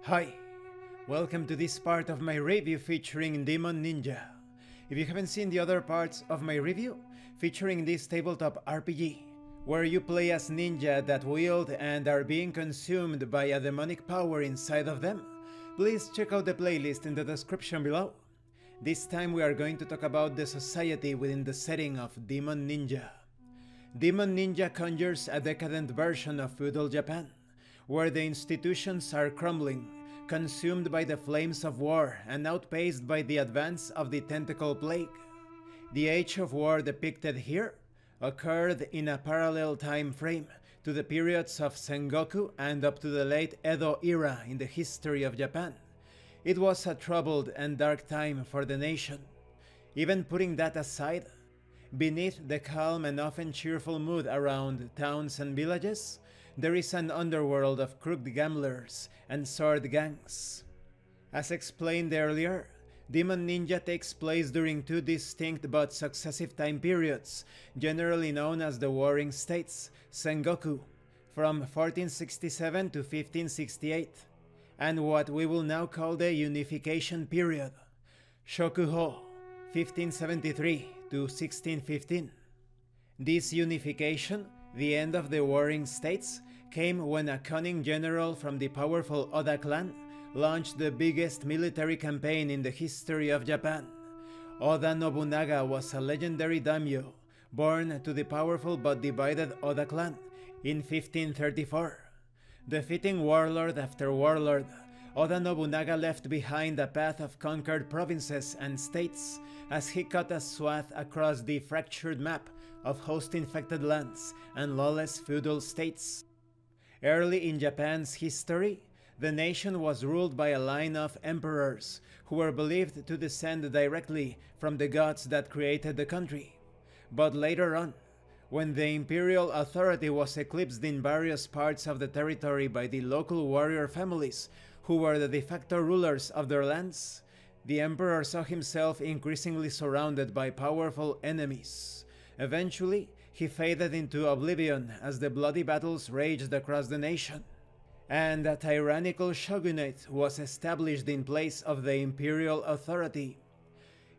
Hi, welcome to this part of my review featuring Demon Ninja. If you haven't seen the other parts of my review featuring this tabletop RPG, where you play as ninja that wield and are being consumed by a demonic power inside of them, please check out the playlist in the description below. This time we are going to talk about the society within the setting of Demon Ninja. Demon Ninja conjures a decadent version of feudal Japan, where the institutions are crumbling, consumed by the flames of war and outpaced by the advance of the tentacle plague. The age of war depicted here occurred in a parallel time frame to the periods of Sengoku and up to the late Edo era in the history of Japan. It was a troubled and dark time for the nation. Even putting that aside, beneath the calm and often cheerful mood around towns and villages, there is an underworld of crooked gamblers and sword gangs. As explained earlier, Demon Ninja takes place during two distinct but successive time periods, generally known as the Warring States, Sengoku, from 1467 to 1568, and what we will now call the Unification period, Shokuho, 1573 to 1615. This unification, the end of the Warring States, came when a cunning general from the powerful Oda clan launched the biggest military campaign in the history of Japan. Oda Nobunaga was a legendary daimyo, born to the powerful but divided Oda clan in 1534. Defeating warlord after warlord, Oda Nobunaga left behind a path of conquered provinces and states as he cut a swath across the fractured map of host-infected lands and lawless feudal states. Early in Japan's history, the nation was ruled by a line of emperors who were believed to descend directly from the gods that created the country. But later on, when the imperial authority was eclipsed in various parts of the territory by the local warrior families who were the de facto rulers of their lands, the emperor saw himself increasingly surrounded by powerful enemies. Eventually, he faded into oblivion as the bloody battles raged across the nation, and a tyrannical shogunate was established in place of the imperial authority.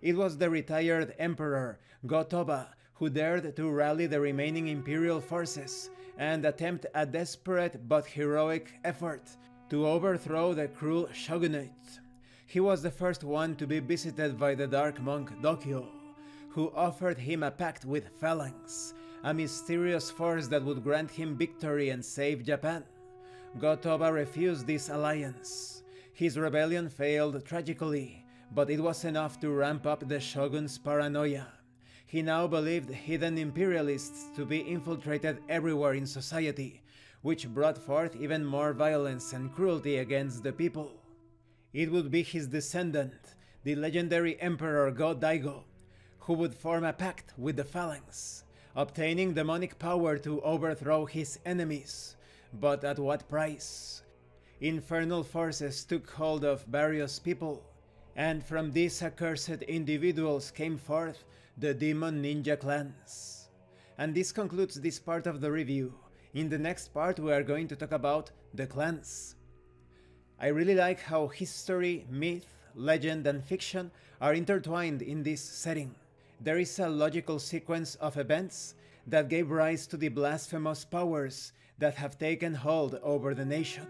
It was the retired emperor Go-Toba who dared to rally the remaining imperial forces and attempt a desperate but heroic effort to overthrow the cruel shogunate. He was the first one to be visited by the dark monk Dokyo, who offered him a pact with Phalanx, a mysterious force that would grant him victory and save Japan. Go-Toba refused this alliance. His rebellion failed tragically, but it was enough to ramp up the shogun's paranoia. He now believed hidden imperialists to be infiltrated everywhere in society, which brought forth even more violence and cruelty against the people. It would be his descendant, the legendary Emperor Go-Daigo, who would form a pact with the Phalanx, obtaining demonic power to overthrow his enemies. But at what price? Infernal forces took hold of various people, and from these accursed individuals came forth the Demon Ninja clans. And this concludes this part of the review. In the next part we are going to talk about the clans. I really like how history, myth, legend and fiction are intertwined in this setting. There is a logical sequence of events that gave rise to the blasphemous powers that have taken hold over the nation.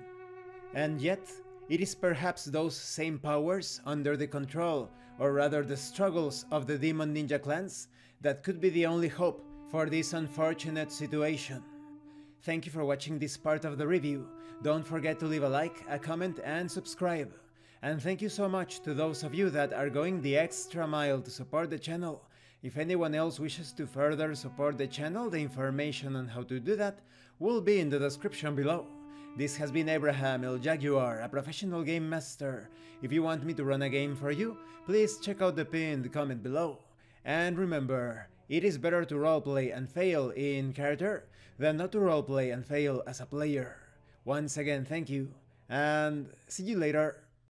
And yet, it is perhaps those same powers under the control, or rather the struggles of the Demon Ninja clans, that could be the only hope for this unfortunate situation. Thank you for watching this part of the review. Don't forget to leave a like, a comment and subscribe. And thank you so much to those of you that are going the extra mile to support the channel. If anyone else wishes to further support the channel, the information on how to do that will be in the description below. This has been Abraham El Jaguar, a professional game master. If you want me to run a game for you, please check out the pinned comment below. And remember, it is better to roleplay and fail in character than not to roleplay and fail as a player. Once again, thank you, and see you later.